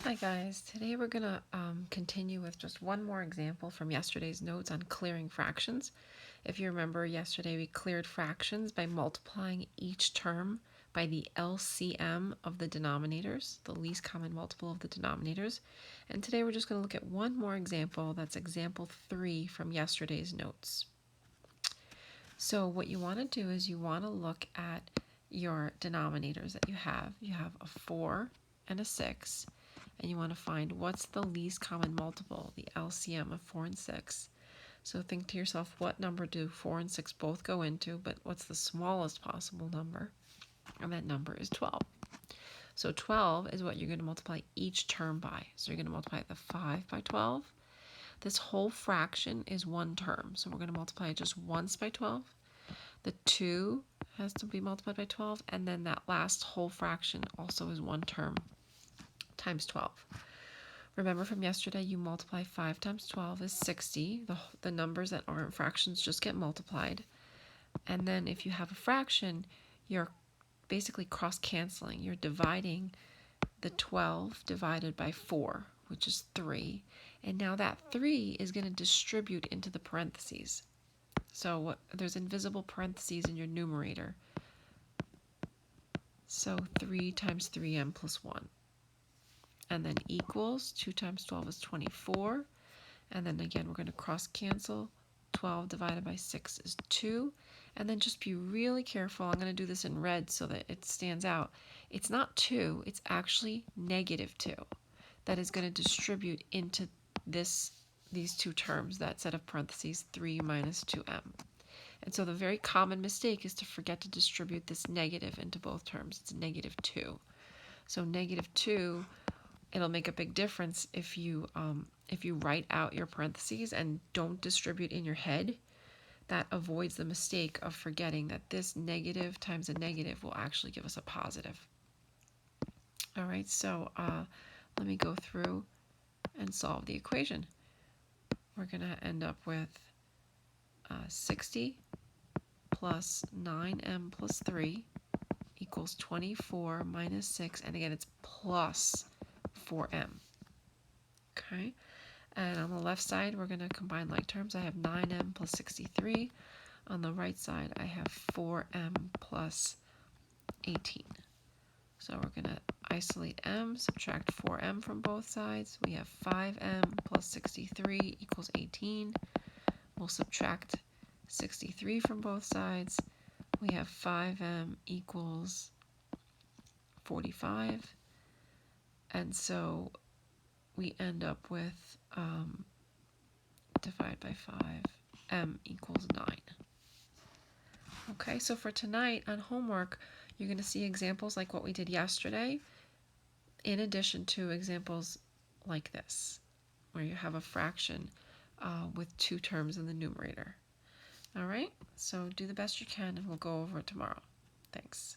Hi guys, today we're going to continue with just one more example from yesterday's notes on clearing fractions. If you remember, yesterday we cleared fractions by multiplying each term by the LCM of the denominators, the least common multiple of the denominators. And today we're just going to look at one more example, that's example 3 from yesterday's notes. So what you want to do is you want to look at your denominators that you have. You have a 4 and a 6. And you want to find what's the least common multiple, the LCM of 4 and 6. So think to yourself, what number do 4 and 6 both go into, but what's the smallest possible number? And that number is 12. So 12 is what you're going to multiply each term by. So you're going to multiply the 5 by 12. This whole fraction is one term, so we're going to multiply it just once by 12. The 2 has to be multiplied by 12, and then that last whole fraction also is one term times 12. Remember from yesterday, you multiply 5 times 12 is 60. The numbers that aren't fractions just get multiplied. And then if you have a fraction, you're basically cross-canceling. You're dividing the 12 divided by 4, which is 3. And now that 3 is going to distribute into the parentheses. So there's invisible parentheses in your numerator. So 3 times 3m plus 1. And then equals 2 times 12 is 24. And then again, we're going to cross cancel. 12 divided by 6 is 2. And then just be really careful. I'm going to do this in red so that it stands out. It's not 2, it's actually negative 2. That is going to distribute into these two terms, that set of parentheses, 3 minus 2m. And so the very common mistake is to forget to distribute this negative into both terms. It's negative 2. So negative 2, it'll make a big difference if you write out your parentheses and don't distribute in your head. That avoids the mistake of forgetting that this negative times a negative will actually give us a positive. All right, so let me go through and solve the equation. We're going to end up with 60 plus 9m plus 3 equals 24 minus 6, and again, it's plus 4m. Okay, and on the left side, we're going to combine like terms. I have 9m plus 63. On the right side, I have 4m plus 18. So we're going to isolate m, subtract 4m from both sides. We have 5m plus 63 equals 18. We'll subtract 63 from both sides. We have 5m equals 45. And so we end up with divide by 5, m equals 9. Okay, so for tonight on homework, you're going to see examples like what we did yesterday, in addition to examples like this, where you have a fraction with two terms in the numerator. All right, so do the best you can, and we'll go over it tomorrow. Thanks.